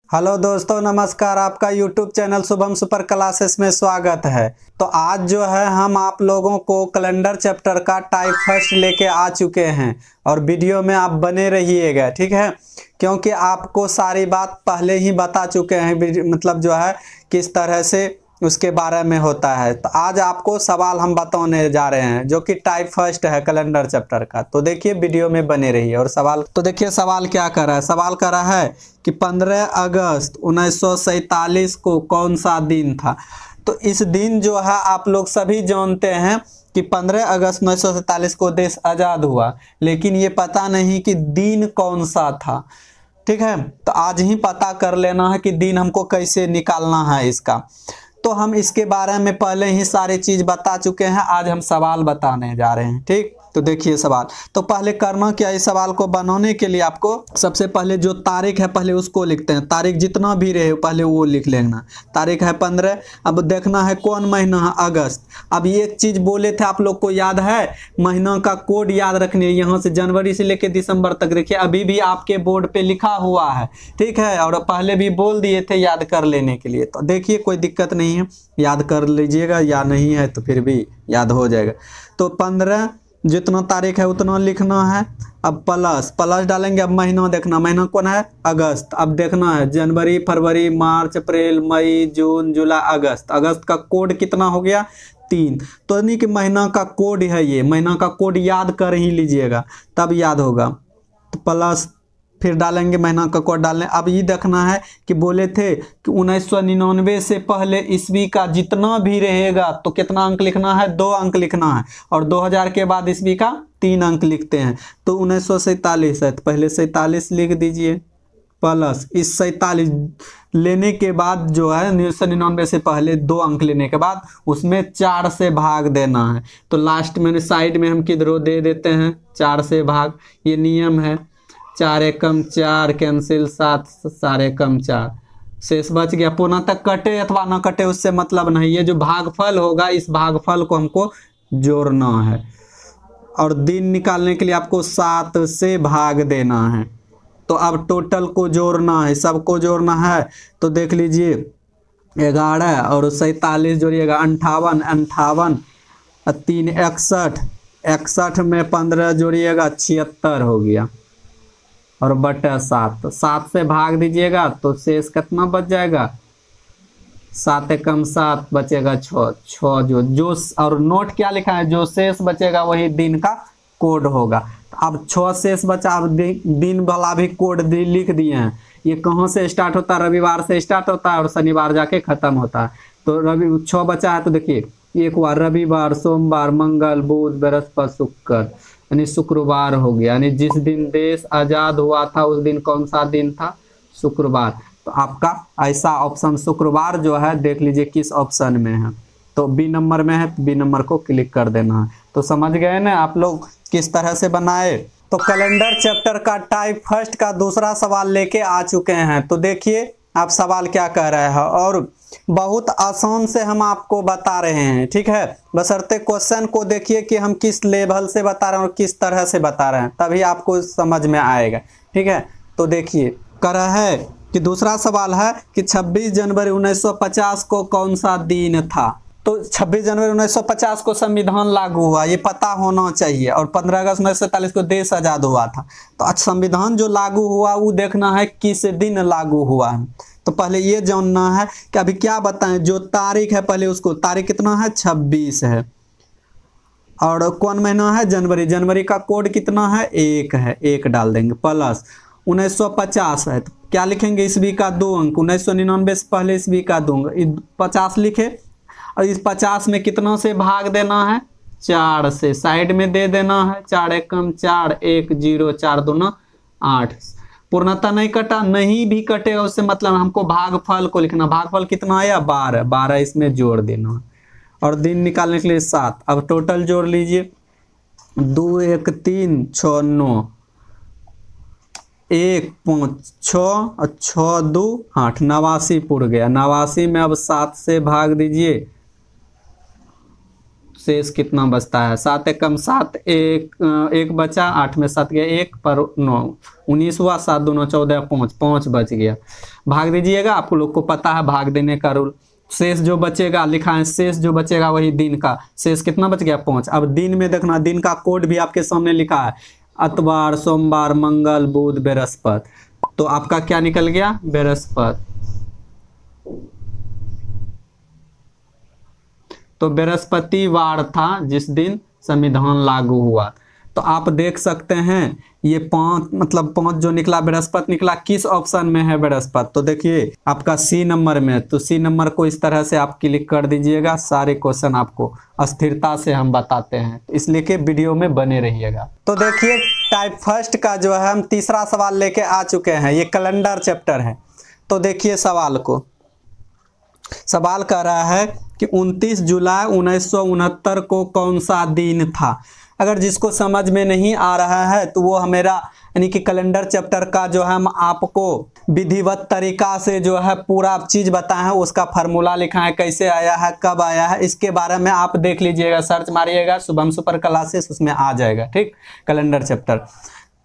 Hello दोस्तों, नमस्कार। आपका YouTube channel Shubham super classes में स्वागत है। तो आज जो है हम आप लोगों को कैलेंडर चैप्टर का टाइप फर्स्ट लेके आ चुके हैं और वीडियो में आप बने रहिएगा, ठीक है। क्योंकि आपको सारी बात पहले ही बता चुके हैं, मतलब जो है किस तरह से उसके बारे में होता है। तो आज आपको सवाल हम बताने जा रहे हैं जो कि टाइप फर्स्ट है कैलेंडर चैप्टर का। तो देखिए वीडियो में बने रहिए। और सवाल तो देखिए सवाल क्या कर रहा है। सवाल कर रहा है कि 15 अगस्त 1947 को कौन सा दिन था। तो इस दिन जो है आप लोग सभी जानते हैं कि 15 अगस्त 1947 को देश आज़ाद हुआ, लेकिन ये पता नहीं कि दिन कौन सा था, ठीक है। तो आज ही पता कर लेना है कि दिन हमको कैसे निकालना है इसका। तो हम इसके बारे में पहले ही सारी चीज बता चुके हैं। आज हम सवाल बताने जा रहे हैं, ठीक। तो देखिए सवाल। तो पहले करना क्या, इस सवाल को बनाने के लिए आपको सबसे पहले जो तारीख है पहले उसको लिखते हैं। तारीख जितना भी रहे पहले वो लिख लेना। तारीख है 15। अब देखना है कौन महीना है, अगस्त। अब एक चीज बोले थे आप लोग को याद है, महीना का कोड याद रखने। यहाँ से जनवरी से लेकर दिसंबर तक देखिए अभी भी आपके बोर्ड पे लिखा हुआ है, ठीक है। और पहले भी बोल दिए थे याद कर लेने के लिए। तो देखिए कोई दिक्कत नहीं है, याद कर लीजिएगा, या नहीं है तो फिर भी याद हो जाएगा। तो 15 जितना तारीख है उतना लिखना है। अब प्लस डालेंगे। अब महीना देखना, महीना कौन है, अगस्त। अब देखना है जनवरी, फरवरी, मार्च, अप्रैल, मई, जून, जुलाई, अगस्त। अगस्त का कोड कितना हो गया, 3। तो यानी कि महीना का कोड है ये। महीना का कोड याद कर ही लीजिएगा तब याद होगा। तो प्लस फिर डालेंगे, महीना का कोड डालने। अब ये देखना है कि बोले थे कि 1999 से पहले ईस्वी का जितना भी रहेगा तो कितना अंक लिखना है, 2 अंक लिखना है। और 2000 के बाद ईस्वी का 3 अंक लिखते हैं। तो 1947 है तो पहले 47 लिख दीजिए। प्लस इस 47 लेने के बाद जो है 1999 से पहले 2 अंक लेने के बाद उसमें 4 से भाग देना है। तो लास्ट में साइड में हम किधरों दे देते हैं 4 से भाग। ये नियम है। 4 एकम 4 कैंसिल 7 4 एकम 4 शेष बच गया। पुनः तक कटे अथवा न कटे उससे मतलब नहीं। ये जो भागफल होगा इस भागफल को हमको जोड़ना है। और दिन निकालने के लिए आपको 7 से भाग देना है। तो अब टोटल को जोड़ना है, सबको जोड़ना है। तो देख लीजिए 11 और 47 जोड़िएगा 58, 58 3 61, 61 में 15 जोड़िएगा 76 हो गया। और बटा 7, 7 से भाग दीजिएगा तो शेष कितना बच जाएगा, 7 एकम 7 बचेगा 6 जो और नोट क्या लिखा है, जो शेष बचेगा वही दिन का कोड होगा। अब 6 शेष बचा। अब दिन वाला भी कोड लिख दिए हैं। ये कहाँ से स्टार्ट होता है, रविवार से स्टार्ट होता है और शनिवार जाके खत्म होता है। तो 6 बचा है। तो देखिए एक बार रविवार, सोमवार, मंगल, बुध, बृहस्पति, शुक्र, यानी शुक्रवार हो गया। यानी जिस दिन देश आजाद हुआ था उस दिन कौन सा दिन था, शुक्रवार। तो आपका ऐसा ऑप्शन शुक्रवार जो है देख लीजिए किस ऑप्शन में है। तो बी नंबर में है तो बी नंबर को क्लिक कर देना है। तो समझ गए ना आप लोग किस तरह से बनाए। तो कैलेंडर चैप्टर का टाइप फर्स्ट का दूसरा सवाल लेके आ चुके हैं। तो देखिए आप सवाल क्या कह रहे हैं और बहुत आसान से हम आपको बता रहे हैं, ठीक है। बशर्ते क्वेश्चन को देखिए कि हम किस लेवल से बता रहे हैं और किस तरह से बता रहे हैं, तभी आपको समझ में आएगा, ठीक है। तो देखिए कह रहा है कि दूसरा सवाल है कि 26 जनवरी 1950 को कौन सा दिन था। तो 26 जनवरी 1950 को संविधान लागू हुआ, ये पता होना चाहिए। और 15 अगस्त 1947 को देश आज़ाद हुआ था। तो संविधान जो लागू हुआ वो देखना है किस दिन लागू हुआ है। तो पहले ये जानना है कि अभी क्या बताएं, जो तारीख है पहले उसको, तारीख कितना है, 26 है। और कौन महीना है, जनवरी। जनवरी का कोड कितना है, 1 है, 1 डाल देंगे। प्लस 1950 है तो क्या लिखेंगे, ईस्वी का 2 अंक। 1999 से पहले ईस्वी का 2 अंक, 50 लिखे। और इस 50 में कितना से भाग देना है, 4 से साइड में दे देना है। 4 एकम 4 1 0 4 दूना 8। पूर्णतः नहीं कटा, नहीं भी कटेगा उससे मतलब हमको भागफल को लिखना। भागफल कितना आया, 12, 12 इसमें जोड़ देना। और दिन निकालने के लिए 7। अब टोटल जोड़ लीजिए, 2 1 3 6 9 1 5 6 और 6 2 8, 89 पुर गया। 89 में अब 7 से भाग दीजिए, शेष कितना बचता है? 7 एकम 7, एक बचा, 8 में 7 गया, 1 पर 9, 19 हुआ, 7 दूना 14, 5 बच गया। भाग दीजिएगा, आप लोग को पता है भाग देने का रूल। शेष जो बचेगा लिखा है, शेष जो बचेगा वही दिन का, शेष कितना बच गया? 5। अब दिन में देखना, दिन का कोड भी आपके सामने लिखा है, इतवार, सोमवार, मंगल, बुध, बृहस्पति। तो आपका क्या निकल गया? बृहस्पति। तो बृहस्पतिवार था जिस दिन संविधान लागू हुआ। तो आप देख सकते हैं ये 5 जो निकला बृहस्पति निकला, किस ऑप्शन में है बृहस्पति? तो देखिए आपका सी नंबर में। तो सी नंबर को इस तरह से आप क्लिक कर दीजिएगा। सारे क्वेश्चन आपको स्थिरता से हम बताते हैं, इसलिए कि वीडियो में बने रहिएगा। तो देखिए टाइप फर्स्ट का जो है हम तीसरा सवाल लेके आ चुके हैं। ये कैलेंडर चैप्टर है। तो देखिए सवाल कर रहा है कि 29 जुलाई 1969 को कौन सा दिन था? अगर जिसको समझ में नहीं आ रहा है तो वो मेरा यानी कि कैलेंडर चैप्टर का जो है हम आपको विधिवत तरीका से जो है पूरा चीज़ बताए हैं, उसका फार्मूला लिखा है, कैसे आया है, कब आया है, इसके बारे में आप देख लीजिएगा, सर्च मारिएगा शुभम सुपर क्लासेस, उसमें आ जाएगा। ठीक, कैलेंडर चैप्टर।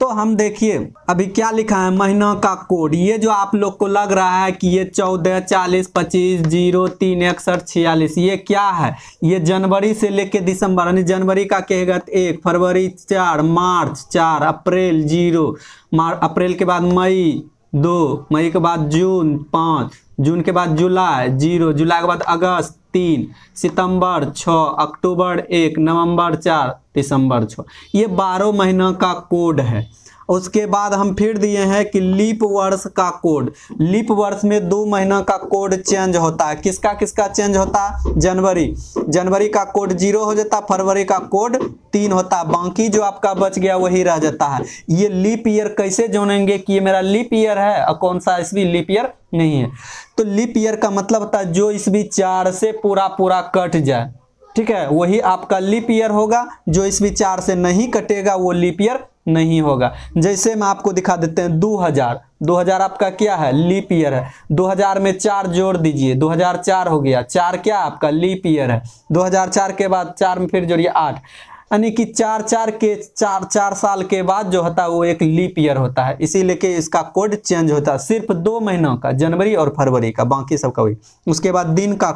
तो हम देखिए अभी क्या लिखा है, महीना का कोड। ये जो आप लोग को लग रहा है कि ये 14, 40, 25, 0, 3, 61, 46, ये क्या है? ये जनवरी से लेके दिसंबर, यानी जनवरी का कहेगा 1, फरवरी 4, मार्च 4, अप्रैल 0, अप्रैल के बाद मई 2, मई के बाद जून 5, जून के बाद जुलाई 0, जुलाई के बाद अगस्त 3, सितंबर 6, अक्टूबर 1, नवंबर 4, दिसंबर 6। ये 12 महीना का कोड है। उसके बाद हम फिर दिए हैं कि लीप वर्ष का कोड। लीप वर्ष में 2 महीना का कोड चेंज होता है। किसका किसका चेंज होता है? जनवरी का कोड 0 हो जाता है, फरवरी का कोड 3 होता है, बाकी जो आपका बच गया वही रह जाता है। ये लीप ईयर कैसे जानेंगे कि ये मेरा लीप ईयर है और कौन सा ईस्वी लीप ईयर नहीं है? तो लीप ईयर का मतलब होता है जो ईस्वी 4 से पूरा कट जाए। ठीक है, वही आपका लीप ईयर होगा। जो ईस्वी 4 से नहीं कटेगा वो लीप ईयर नहीं होगा। जैसे मैं आपको दिखा देते हैं 2000 आपका क्या है? लीप ईयर है। 2000 में 4 जोड़ दीजिए, 2004 हो गया। 4 क्या आपका? लीप ईयर है। 2004 के बाद 4 में फिर जोड़िए 8, यानी कि 4 साल के बाद जो होता है वो एक लीप ईयर होता है। इसीलिए कि इसका कोड चेंज होता है। सिर्फ 2 महीनों का, जनवरी और फरवरी का, बाकी सबका वही। उसके बाद दिन का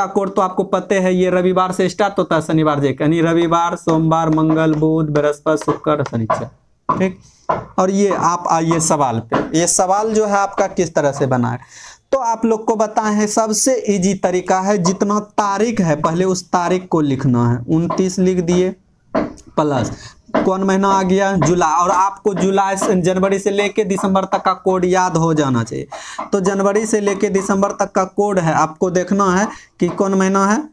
कोड तो आपको पता है, ये रविवार से स्टार्ट होता है, शनिवार से, यानी रविवार, सोमवार, मंगल, बुध, बृहस्पति, शुक्र, शनिचर। ठीक, और ये आप आइए सवाल पे। ये सवाल जो है आपका किस तरह से बना है तो आप लोग को बताए हैं। सबसे इजी तरीका है, जितना तारीख है पहले उस तारीख को लिखना है। 29 लिख दिए, प्लस कौन महीना आ गया? जुलाई। और आपको जनवरी से लेके दिसंबर तक का कोड याद हो जाना चाहिए। तो जनवरी से लेके दिसंबर तक का कोड है, आपको देखना है कि कौन महीना है?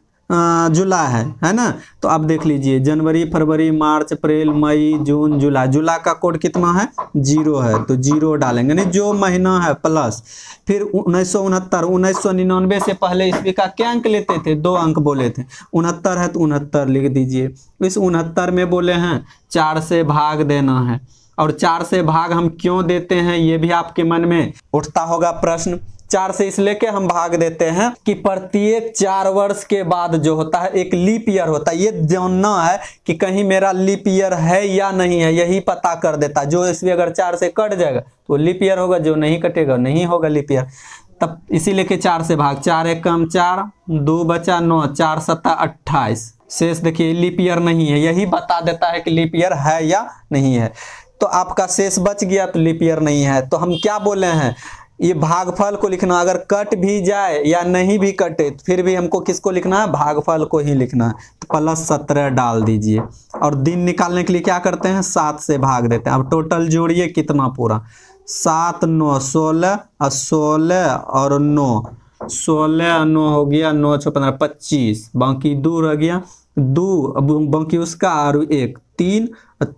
जुलाई है ना? तो आप देख लीजिए, जनवरी, फरवरी, मार्च, अप्रैल, मई, जून, जुलाई का कोड कितना है? 0 है। तो 0 डालेंगे, नहीं जो महीना है प्लस। फिर 1999 से पहले ईस्वी का क्या अंक लेते थे? 2 अंक बोले थे। 69 है तो 69 लिख दीजिए। इस 69 में बोले हैं 4 से भाग देना है। और 4 से भाग हम क्यों देते हैं ये भी आपके मन में उठता होगा प्रश्न। 4 से इसलिए के हम भाग देते हैं कि प्रत्येक 4 वर्ष के बाद जो होता है एक लीप ईयर होता है। ये जानना है कि कहीं मेरा लीप ईयर है या नहीं है, यही पता कर देता है। जो ईस्वी अगर 4 से कट जाएगा तो लीप ईयर होगा, जो नहीं कटेगा नहीं होगा लीप ईयर। तब इसीलिए के 4 से भाग, 4 एकम 4, 2 बचा 9, 4 सत्ता 28। शेष देखिए लीप ईयर नहीं है, यही बता देता है कि लीप ईयर है या नहीं है। तो आपका शेष बच गया तो लीप ईयर नहीं है। तो हम क्या बोले हैं, ये भागफल को लिखना। अगर कट भी जाए या नहीं भी कटे तो फिर भी हमको किसको लिखना है? भागफल को ही लिखना है। तो प्लस 17 डाल दीजिए। और दिन निकालने के लिए क्या करते हैं? 7 से भाग देते हैं। अब टोटल जोड़िए कितना पूरा? 7, 9, 16 और 16 और 9, 16 9 हो गया, 9 6 15 25, बाकी 2 रह गया, 2 बाकी उसका और 1 3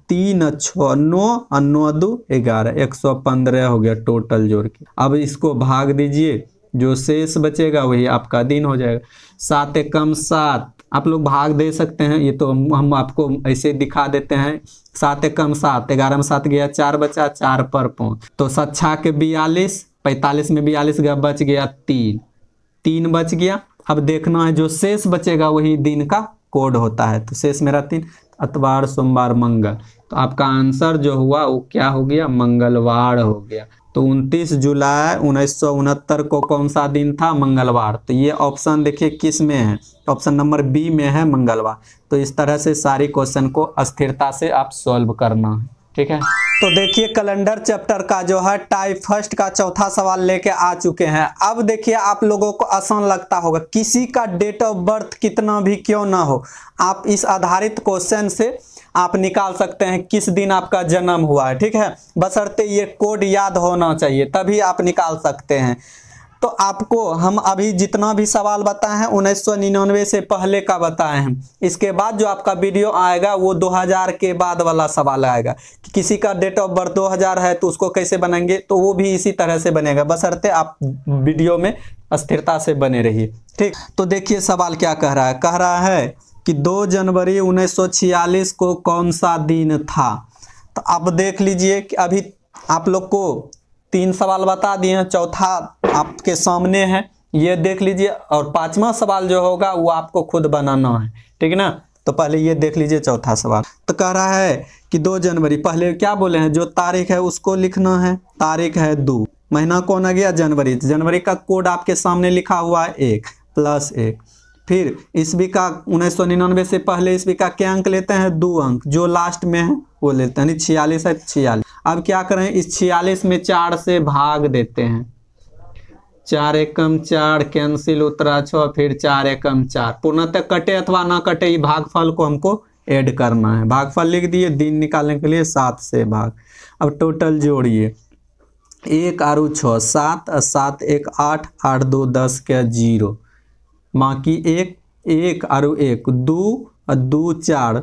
3 6 9 और 9 2 11, 115 हो गया टोटल जोड़ के। अब इसको भाग दीजिए, जो शेष बचेगा वही आपका दिन हो जाएगा। 7 एकम 7, आप लोग भाग दे सकते हैं, ये तो हम आपको ऐसे दिखा देते हैं। 7 एकम 7, 11 में 7 गया, 4 बचा, 4 पर 5, तो 7 के 42, 45 में 42 गया, बच गया 3 बच गया। अब देखना है जो शेष बचेगा वही दिन का कोड होता है। तो शेष मेरा 3, इतवार सोमवार मंगल, तो आपका आंसर जो हुआ वो क्या हो गया, मंगलवार हो गया। तो 29 जुलाई 1969 को कौन सा दिन था, मंगलवार। तो ये ऑप्शन देखिए किस में है, ऑप्शन नंबर बी में है, मंगलवार। तो इस तरह से सारी क्वेश्चन को स्थिरता से आप सॉल्व करना है, ठीक है। तो देखिए कैलेंडर चैप्टर का जो है टाइप फर्स्ट का चौथा सवाल लेके आ चुके हैं। अब देखिए आप लोगों को आसान लगता होगा, किसी का डेट ऑफ बर्थ कितना भी क्यों ना हो, आप इस आधारित क्वेश्चन से आप निकाल सकते हैं किस दिन आपका जन्म हुआ है, ठीक है। बशर्ते ये कोड याद होना चाहिए, तभी आप निकाल सकते हैं। तो आपको हम अभी जितना भी सवाल बताए हैं 1999 से पहले का बताए हैं। इसके बाद जो आपका वीडियो आएगा वो 2000 के बाद वाला सवाल आएगा कि किसी का डेट ऑफ बर्थ 2000 है तो उसको कैसे बनाएंगे, तो वो भी इसी तरह से बनेगा, बशर्ते आप वीडियो में स्थिरता से बने रहिए, ठीक। तो देखिए सवाल क्या कह रहा है कि 2 जनवरी 1946 को कौन सा दिन था। तो अब देख लीजिए कि अभी आप लोग को 3 सवाल बता दिए हैं, चौथा आपके सामने है, ये देख लीजिए, और 5वां सवाल जो होगा वो आपको खुद बनाना है, ठीक है ना। तो पहले ये देख लीजिए चौथा सवाल। तो कह रहा है कि 2 जनवरी, पहले क्या बोले हैं, जो तारीख है उसको लिखना है। तारीख है 2, महीना कौन आ गया, जनवरी। जनवरी का कोड आपके सामने लिखा हुआ है 1 + 1। फिर ईस्वी का 1999 से पहले ईस्वी का क्या अंक लेते हैं, 2 अंक, जो लास्ट में है वो लेते हैं, 46 है 46। अब क्या करें, इस 46 में 4 से भाग देते हैं, 4 एकम 4 कैंसिल उतरा 6, फिर 4 एकम 4, पूर्णतः कटे अथवा ना कटे, ये भागफल को हमको ऐड करना है। भागफल लिख दिए, दिन निकालने के लिए 7 से भाग। अब टोटल जोड़िए, 1 और 6 7, 7 1 8, 8 2 10 के 0, बाकी 1 और 1 2 और 2 4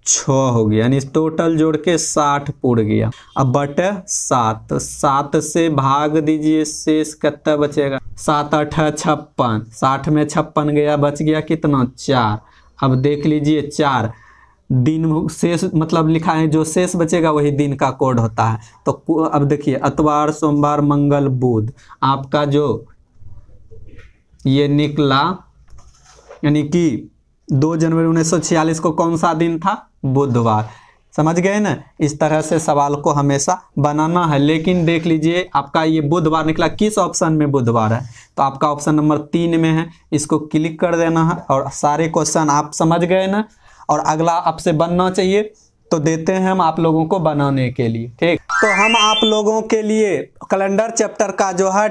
6 हो गया, यानी टोटल जोड़ के 60 पुर गया। अब बटे 7, 7 से भाग दीजिए, शेष कितना बचेगा, 7 8 56, 60 में 56 गया, बच गया कितना, 4। अब देख लीजिए 4 दिन शेष, मतलब लिखा है जो शेष बचेगा वही दिन का कोड होता है। तो अब देखिए इतवार सोमवार मंगल बुध, आपका जो ये निकला, यानी कि 2 जनवरी 1946 को कौन सा दिन था, बुधवार। समझ गए ना, इस तरह से सवाल को हमेशा बनाना है। लेकिन देख लीजिए आपका ये बुधवार निकला, किस ऑप्शन में बुधवार है, तो आपका ऑप्शन नंबर 3 में है, इसको क्लिक कर देना है। और सारे क्वेश्चन आप समझ गए ना, और अगला आपसे बनना चाहिए तो देते हैं हम आप लोगों को बनाने के लिए, ठीक। तो हम आप लोगों के लिए कैलेंडर चैप्टर का जो है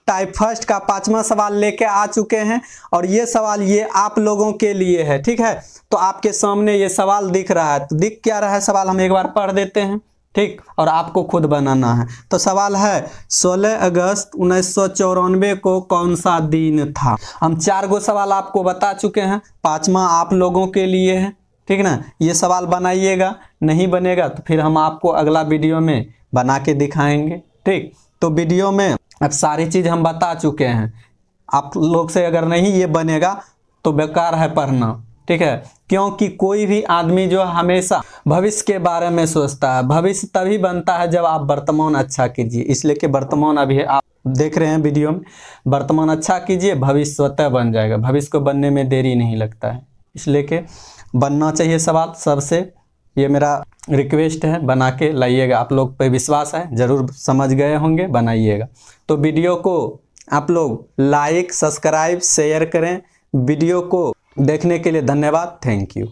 टाइप फर्स्ट का 5वां सवाल लेके आ चुके हैं, और ये सवाल ये आप लोगों के लिए है, ठीक है। तो आपके सामने ये सवाल दिख रहा है, तो दिख क्या रहा है सवाल, हम एक बार पढ़ देते हैं, ठीक, और आपको खुद बनाना है। तो सवाल है 16 अगस्त 1994 को कौन सा दिन था। हम 4 गो सवाल आपको बता चुके हैं, 5वां आप लोगों के लिए है, ठीक ना। ये सवाल बनाइएगा, नहीं बनेगा तो फिर हम आपको अगला वीडियो में बना के दिखाएंगे, ठीक। तो वीडियो में अब सारी चीज़ हम बता चुके हैं, आप लोग से अगर नहीं ये बनेगा तो बेकार है पढ़ना, ठीक है। क्योंकि कोई भी आदमी जो हमेशा भविष्य के बारे में सोचता है, भविष्य तभी बनता है जब आप वर्तमान अच्छा कीजिए। इसलिए कि वर्तमान अभी आप देख रहे हैं वीडियो में, वर्तमान अच्छा कीजिए, भविष्य स्वतः बन जाएगा। भविष्य को बनने में देरी नहीं लगता है, इसलिए कि बनना चाहिए सवाल सबसे, ये मेरा रिक्वेस्ट है, बना के लाइएगा। आप लोग पे विश्वास है, ज़रूर समझ गए होंगे, बनाइएगा। तो वीडियो को आप लोग लाइक सब्सक्राइब शेयर करें। वीडियो को देखने के लिए धन्यवाद, थैंक यू।